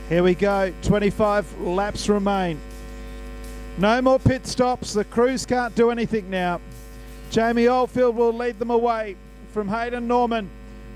Here we go, 25 laps remain. No more pit stops, the crews can't do anything now. Jamie Oldfield will lead them away from Hayden Norman.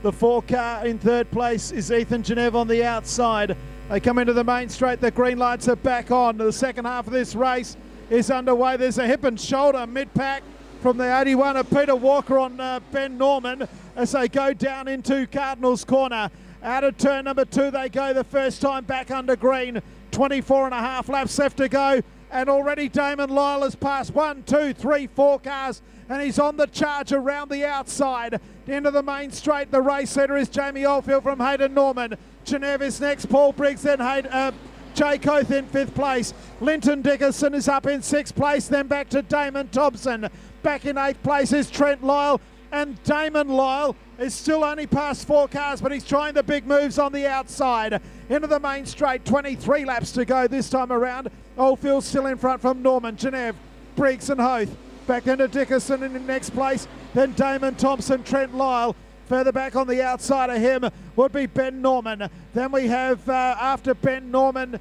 The 4 car in third place is Ethan Geneve on the outside. They come into the main straight, the green lights are back on. The second half of this race is underway. There's a hip and shoulder mid-pack from the 81 of Peter Walker on Ben Norman as they go down into Cardinals Corner. Out of turn number 2 they go the first time back under green. 24 and a half laps left to go, and already Damon Lyle has passed 1, 2, 3, 4 cars, and he's on the charge around the outside. Into the main straight, the race leader is Jamie Oldfield from Hayden Norman. Geneve is next, Paul Briggs, then Jay Coth in 5th place. Linton Dickerson is up in 6th place, then back to Damon Thompson. Back in 8th place is Trent Lyle, and Damon Lyle is still only past 4 cars, but he's trying the big moves on the outside. Into the main straight, 23 laps to go this time around. Oldfield still in front from Norman, Geneve, Briggs and Hoth. Back into Dickerson in the next place, then Damon Thompson, Trent Lyle. Further back on the outside of him would be Ben Norman. Then we have, after Ben Norman,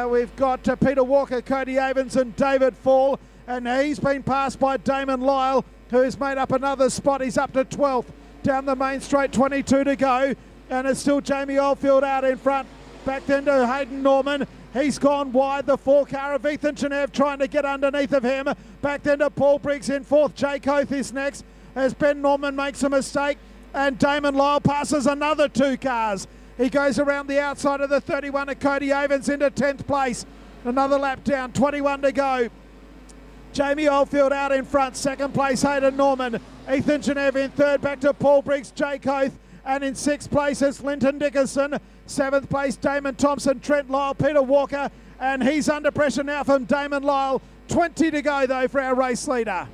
we've got Peter Walker, Cody Avens and David Fall. And he's been passed by Damon Lyle, who's made up another spot. He's up to 12th. Down the main straight, 22 to go. And it's still Jamie Oldfield out in front. Back then to Hayden Norman. He's gone wide. The 4 car of Ethan Geneve trying to get underneath of him. Back then to Paul Briggs in 4th. Jay Coth is next as Ben Norman makes a mistake. And Damon Lyle passes another 2 cars. He goes around the outside of the 31 of Cody Avens into 10th place. Another lap down, 21 to go. Jamie Oldfield out in front, 2nd place Hayden Norman. Ethan Geneve in 3rd, back to Paul Briggs, Jay Coth. And in 6th place is Linton Dickerson. 7th place Damon Thompson, Trent Lyle, Peter Walker. And he's under pressure now from Damon Lyle. 20 to go though for our race leader.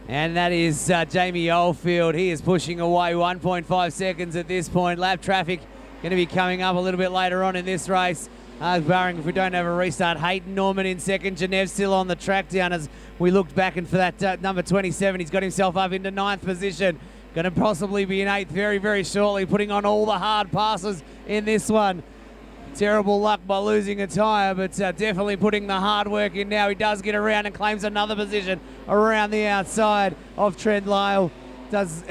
And that is Jamie Oldfield. He is pushing away 1.5 seconds at this point. Lap traffic going to be coming up a little bit later on in this race. Barring if we don't have a restart. Hayden Norman in 2nd. Geneve still on the track down as we looked back, and for that number 27, he's got himself up into 9th position. Going to possibly be in 8th very, very shortly, putting on all the hard passes in this one. Terrible luck by losing a tyre, but definitely putting the hard work in now. He does get around and claims another position around the outside of Trent Lyle. Does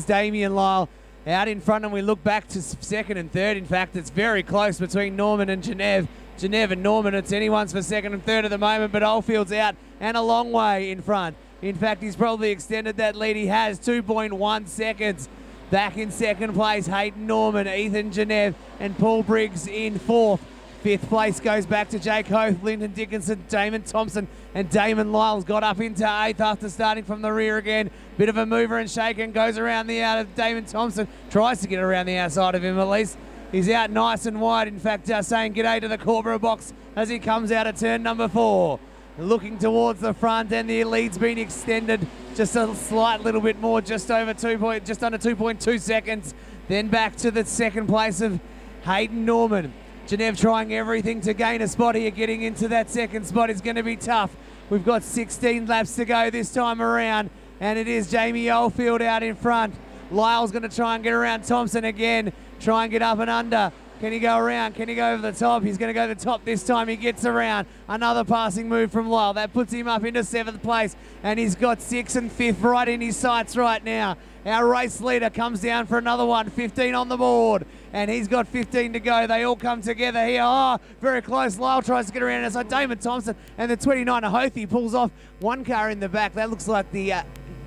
Damien Lyle out in front, and we look back to 2nd and 3rd. In fact, it's very close between Norman and Geneve. Geneve and Norman, it's anyone's for 2nd and 3rd at the moment, but Oldfield's out and a long way in front. In fact, he's probably extended that lead. He has 2.1 seconds. Back in 2nd place, Hayden Norman, Ethan Geneve, and Paul Briggs in 4th. 5th place goes back to Jake Hoth, Lyndon Dickinson, Damon Thompson, and Damon Lyle's got up into 8th after starting from the rear again. Bit of a mover and shake, and goes around the out of Damon Thompson. Tries to get around the outside of him at least. He's out nice and wide, in fact, saying g'day to the Corbra box as he comes out of turn number 4. Looking towards the front, and the lead's been extended just a slight little bit more, just under 2.2 seconds. Then back to the 2nd place of Hayden Norman. Geneve trying everything to gain a spot here. Getting into that 2nd spot is going to be tough. We've got 16 laps to go this time around, and it is Jamie Oldfield out in front. Lyle's going to try and get around Thompson again, try and get up and under. Can he go around? Can he go over the top? He's going to go to the top this time. He gets around. Another passing move from Lyle. That puts him up into 7th place, and he's got 6th and 5th right in his sights right now. Our race leader comes down for another one. 15 on the board, and he's got 15 to go. They all come together here. Oh, very close. Lyle tries to get around. It's like Damon Thompson and the 29 of Hothie pulls off one car in the back. That looks like the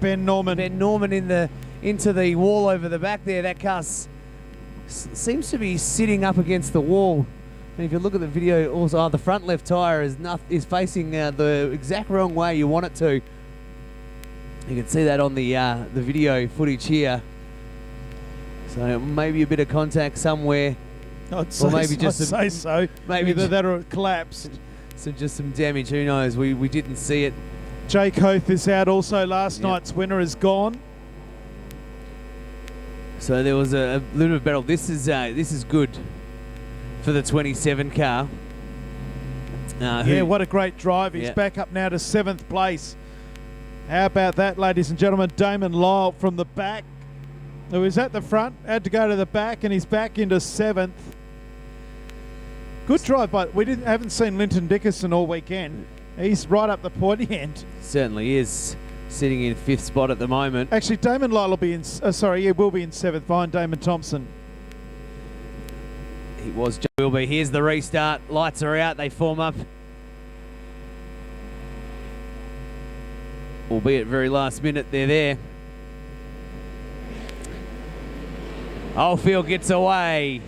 Ben Norman into the wall over the back there. That car seems to be sitting up against the wall. And if you look at the video, also the front left tyre is facing the exact wrong way you want it to. You can see that on the video footage here. So maybe a bit of contact somewhere. I'd say so. Maybe that or it collapsed. So just some damage. Who knows? We didn't see it. Jake Hoth is out also. Last night's winner is gone. So there was a little bit of battle. This is good for the 27 car. What a great drive. He's back up now to 7th place. How about that, ladies and gentlemen? Damon Lyle from the back, who was at the front, had to go to the back, and he's back into 7th. Good drive, but we haven't seen Linton Dickinson all weekend. He's right up the pointy end. Certainly is. Sitting in 5th spot at the moment. Actually, Damon Lyle will be in. He will be in 7th behind Damon Thompson. He will be. Here's the restart. Lights are out. They form up. Albeit very last minute, they're there. Oldfield gets away.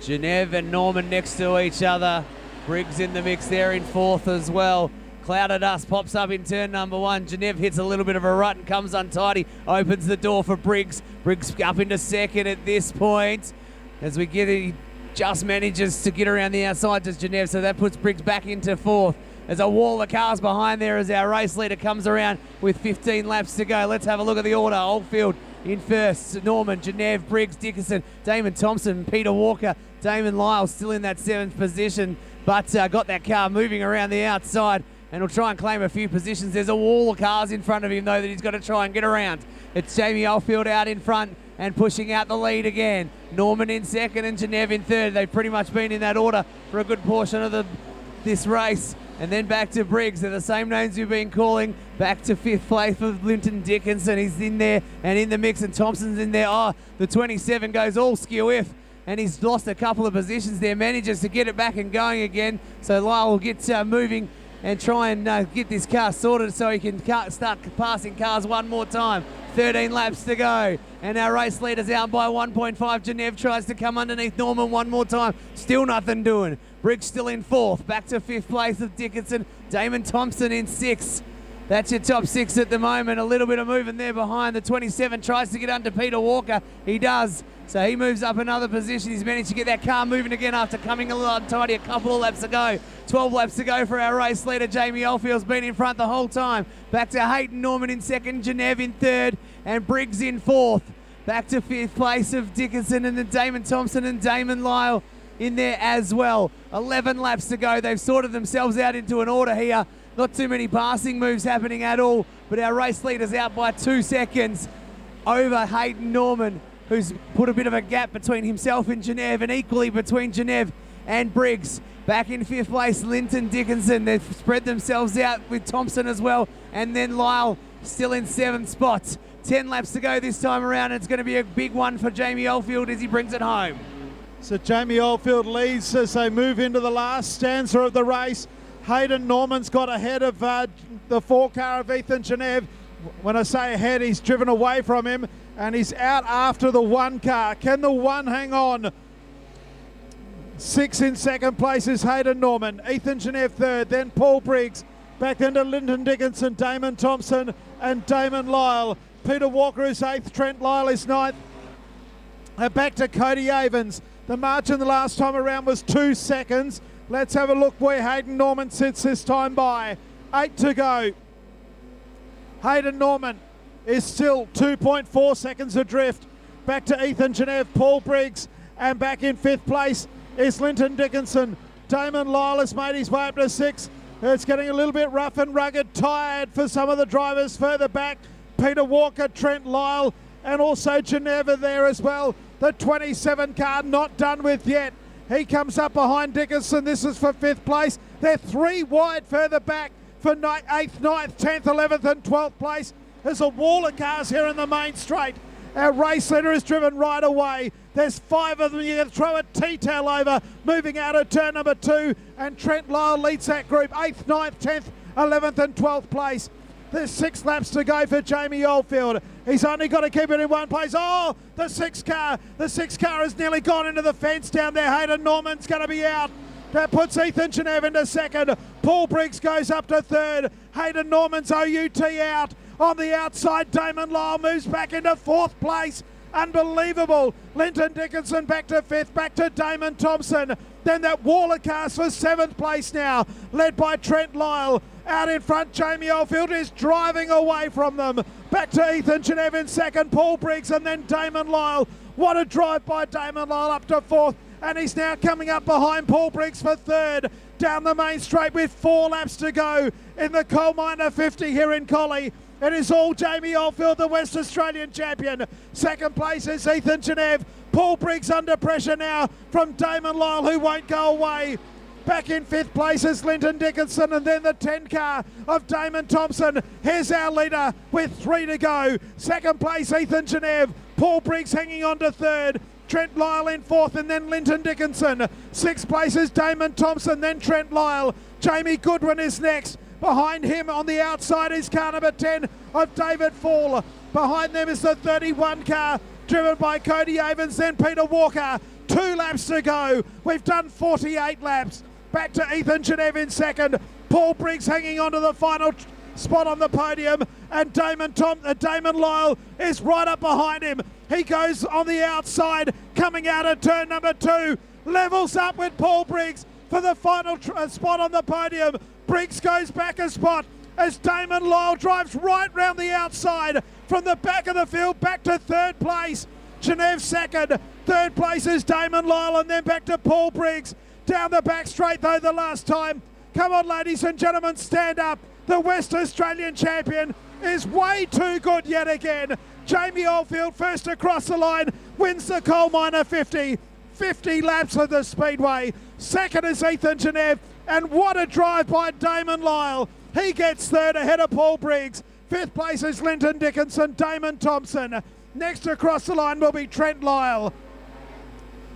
Genève and Norman next to each other. Briggs in the mix there in 4th as well. Cloud of dust pops up in turn number 1. Genève hits a little bit of a rut and comes untidy. Opens the door for Briggs. Briggs up into 2nd at this point. As we get it, he just manages to get around the outside to Genève, so that puts Briggs back into 4th. There's a wall of cars behind there as our race leader comes around with 15 laps to go. Let's have a look at the order. Oldfield in 1st. Norman, Genève, Briggs, Dickinson, Damon Thompson, Peter Walker, Damon Lyle still in that 7th position, but got that car moving around the outside and will try and claim a few positions. There's a wall of cars in front of him, though, that he's got to try and get around. It's Jamie Oldfield out in front and pushing out the lead again. Norman in 2nd and Genève in 3rd. They've pretty much been in that order for a good portion of this race. And then back to Briggs. They're the same names we've been calling. Back to 5th place for Linton Dickinson. He's in there and in the mix, and Thompson's in there. Oh, the 27 goes all skew-if, and he's lost a couple of positions there. Manages to get it back and going again. So Lyle will get moving and try and get this car sorted so he can start passing cars one more time. 13 laps to go, and our race leader's out by 1.5. Genève tries to come underneath Norman one more time. Still nothing doing. Briggs still in 4th. Back to 5th place of Dickinson. Damon Thompson in 6th. That's your top 6 at the moment. A little bit of movement there behind. The 27 tries to get under Peter Walker. He does. So he moves up another position. He's managed to get that car moving again after coming a little untidy a couple of laps ago. 12 laps to go for our race leader. Jamie Oldfield's been in front the whole time. Back to Hayden Norman in 2nd, Genève in 3rd, and Briggs in 4th. Back to 5th place of Dickinson, and then Damon Thompson and Damon Lyle in there as well. 11 laps to go. They've sorted themselves out into an order here. Not too many passing moves happening at all, but our race leader's out by 2 seconds over Hayden Norman, who's put a bit of a gap between himself and Genève, and equally between Genève and Briggs. Back in 5th place, Linton Dickinson. They've spread themselves out with Thompson as well, and then Lyle still in 7th spot. 10 laps to go this time around. It's going to be a big one for Jamie Oldfield as he brings it home. So Jamie Oldfield leads as they move into the last stanza of the race. Hayden Norman's got ahead of the 4 car of Ethan Genève. When I say ahead, he's driven away from him, and he's out after the 1 car. Can the 1 hang on? 6 in 2nd place is Hayden Norman. Ethan Genève 3rd, then Paul Briggs. Back into Linton Dickinson, Damon Thompson and Damon Lyle. Peter Walker is 8th, Trent Lyle is 9th. Back to Cody Avens. The margin the last time around was 2 seconds. Let's have a look where Hayden Norman sits this time by. 8 to go. Hayden Norman is still 2.4 seconds adrift. Back to Ethan Genève, Paul Briggs, and back in 5th place is Linton Dickinson. Damon Lyle has made his way up to 6th. It's getting a little bit rough and rugged, tired for some of the drivers further back. Peter Walker, Trent Lyle, and also Genève are there as well. The 27 car not done with yet. He comes up behind Dickinson. This is for 5th place. They're 3 wide further back for 8th, 9th, 10th, 11th and 12th place. There's a wall of cars here in the main straight. Our race leader is driven right away. There's 5 of them. You can throw a T-tail over, moving out of turn number 2, and Trent Lyle leads that group. 8th, 9th, 10th, 11th and 12th place. There's 6 laps to go for Jamie Oldfield. He's only got to keep it in 1 place. Oh, the 6 car has nearly gone into the fence down there. Hayden Norman's going to be out. That puts Ethan Genève into 2nd. Paul Briggs goes up to 3rd. Hayden Norman's OUT out. On the outside, Damon Lyle moves back into 4th place. Unbelievable. Linton Dickinson back to 5th, back to Damon Thompson. Then that wall of cars for 7th place now, led by Trent Lyle. Out in front, Jamie Oldfield is driving away from them. Back to Ethan Genève in 2nd, Paul Briggs, and then Damon Lyle. What a drive by Damon Lyle up to 4th. And he's now coming up behind Paul Briggs for 3rd. Down the main straight with 4 laps to go in the Coal Miner 50 here in Collie. It is all Jamie Oldfield, the West Australian champion. 2nd place is Ethan Genève. Paul Briggs under pressure now from Damon Lyle, who won't go away. Back in 5th place is Linton Dickinson, and then the 10 car of Damon Thompson. Here's our leader with 3 to go. 2nd place, Ethan Genev. Paul Briggs hanging on to 3rd. Trent Lyle in 4th, and then Linton Dickinson. 6th place is Damon Thompson, then Trent Lyle. Jamie Goodwin is next. Behind him on the outside is car number 10 of David Fall. Behind them is the 31 car driven by Cody Avens, then Peter Walker. 2 laps to go. We've done 48 laps. Back to Ethan Genev in 2nd. Paul Briggs hanging on to the final spot on the podium, and Damon Lyle is right up behind him. He goes on the outside, coming out of turn number 2, levels up with Paul Briggs for the final spot on the podium. Briggs goes back a spot as Damon Lyle drives right round the outside from the back of the field back to 3rd place. Genev 2nd, 3rd place is Damon Lyle, and then back to Paul Briggs. Down the back straight though the last time. Come on, ladies and gentlemen, stand up. The West Australian champion is way too good yet again. Jamie Oldfield first across the line, wins the Coal Miner 50. 50 laps of the Speedway. 2nd is Ethan Genev, and what a drive by Damon Lyle. He gets 3rd ahead of Paul Briggs. 5th place is Linton Dickinson, Damon Thompson. Next across the line will be Trent Lyle.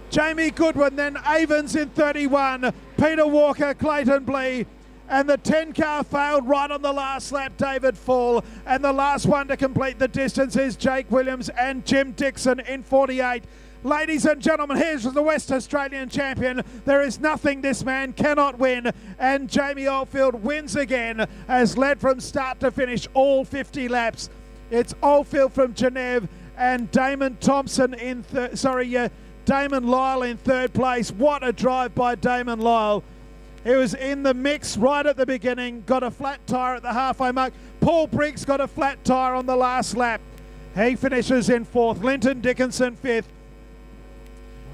Jamie Goodwin, then Avens in 31, Peter Walker, Clayton Blee, and the 10 car failed right on the last lap, David Fall, and the last one to complete the distance is Jake Williams and Jim Dixon in 48. Ladies and gentlemen, here's the West Australian champion. There is nothing this man cannot win, and Jamie Oldfield wins again, as led from start to finish all 50 laps. It's Oldfield from Genev and Damon Thompson in Damon Lyle in 3rd place. What a drive by Damon Lyle. He was in the mix right at the beginning, got a flat tyre at the halfway mark. Paul Briggs got a flat tyre on the last lap. He finishes in 4th. Linton Dickinson 5th.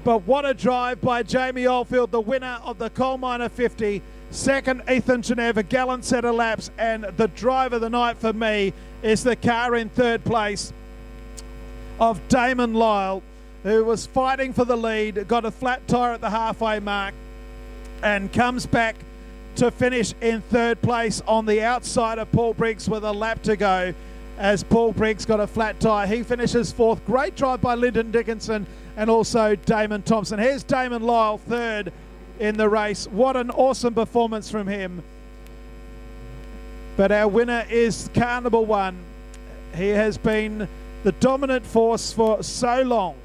But what a drive by Jamie Oldfield, the winner of the Coal Miner 50. 2nd, Ethan Genev, a gallant set of laps. And the drive of the night for me is the car in 3rd place of Damon Lyle, who was fighting for the lead, got a flat tyre at the halfway mark, and comes back to finish in 3rd place on the outside of Paul Briggs with a lap to go, as Paul Briggs got a flat tyre. He finishes 4th. Great drive by Linton Dickinson and also Damon Thompson. Here's Damon Lyle, 3rd in the race. What an awesome performance from him. But our winner is car number 1. He has been the dominant force for so long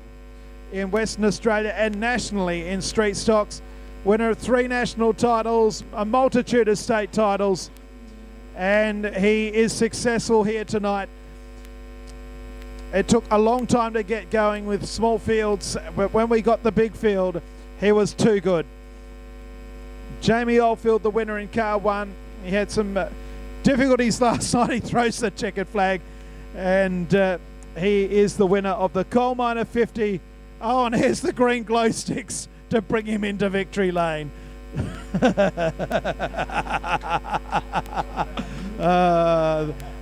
in Western Australia and nationally in street stocks. Winner of 3 national titles, a multitude of state titles, and he is successful here tonight. It took a long time to get going with small fields, but when we got the big field, he was too good. Jamie Oldfield, the winner in car 1. He had some difficulties last night. He throws the checkered flag, and he is the winner of the Coal Miner 50. Oh, and here's the green glow sticks to bring him into victory lane.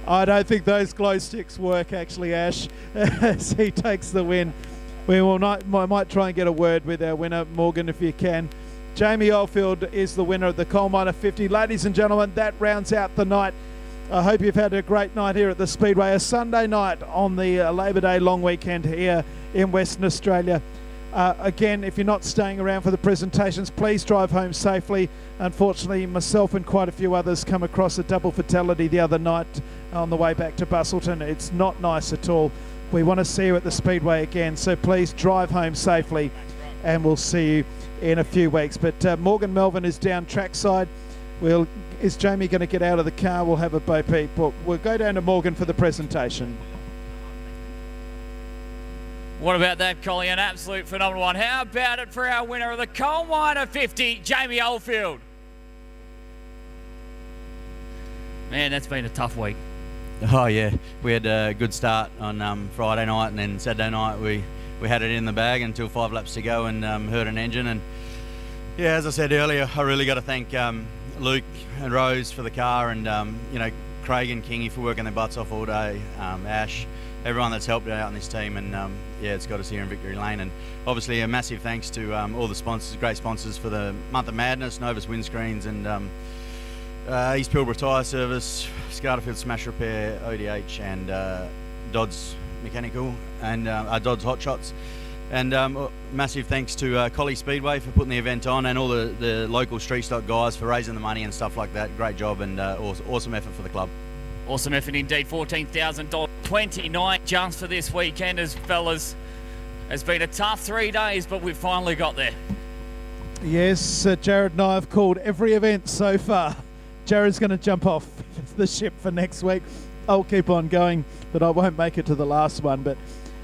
I don't think those glow sticks work, actually, Ash, as he takes the win. I might try and get a word with our winner, Morgan, if you can. Jamie Oldfield is the winner of the Coal Miner 50. Ladies and gentlemen, that rounds out the night. I hope you've had a great night here at the Speedway, a Sunday night on the Labor Day long weekend here in Western Australia. Again, if you're not staying around for the presentations, please drive home safely. Unfortunately, myself and quite a few others come across a double fatality the other night on the way back to Busselton. It's not nice at all. We want to see you at the Speedway again, so please drive home safely, and we'll see you in a few weeks. But Morgan Melvin is down trackside. Is Jamie going to get out of the car? We'll have a bo peep. We'll go down to Morgan for the presentation. What about that, Collie? An absolute phenomenal one. How about it for our winner of the Coal Miner 50, Jamie Oldfield? Man, that's been a tough week. Oh yeah, we had a good start on Friday night, and then Saturday night we had it in the bag until 5 laps to go and heard an engine. And yeah, as I said earlier, I really got to thank Luke and Rose for the car, and Craig and Kingy for working their butts off all day, Ash everyone that's helped out in this team, and yeah, it's got us here in Victory Lane. And obviously a massive thanks to all the sponsors, great sponsors for the month of madness, Novus Windscreens and East Pilbara Tyre Service, Scarterfield Smash Repair, ODH, and Dodds Mechanical, and Dodds Hot Shots. And massive thanks to Collie Speedway for putting the event on, and all the local street stock guys for raising the money and stuff like that. Great job, and awesome effort for the club. Awesome effort indeed. $14,000, 29 jumps for this weekend, as fellas. It's been a tough 3 days, but we've finally got there. Yes, Jared and I have called every event so far. Jared's going to jump off the ship for next week. I'll keep on going, but I won't make it to the last one. But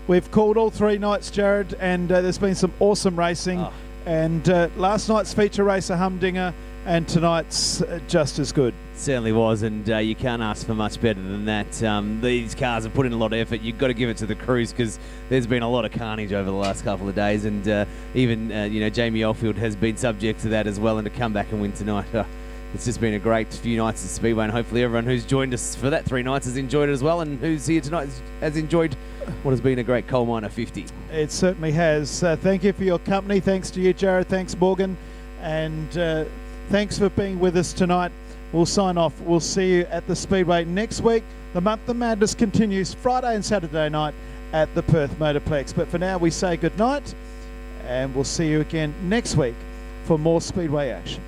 we've called all 3 nights, Jared, and there's been some awesome racing. Oh. And last night's feature race, a humdinger, and tonight's just as good. Certainly was, and you can't ask for much better than that. These cars have put in a lot of effort. You've got to give it to the crews, because there's been a lot of carnage over the last couple of days, and even Jamie Oldfield has been subject to that as well, and to come back and win tonight. It's just been a great few nights at Speedway, and hopefully everyone who's joined us for that 3 nights has enjoyed it as well, and who's here tonight has enjoyed what has been a great Coal Miner 50. It certainly has. Thank you for your company. Thanks to you, Jared. Thanks, Morgan. And thanks for being with us tonight. We'll sign off. We'll see you at the Speedway next week. The Month of Madness continues Friday and Saturday night at the Perth Motorplex. But for now, we say good night, and we'll see you again next week for more Speedway action.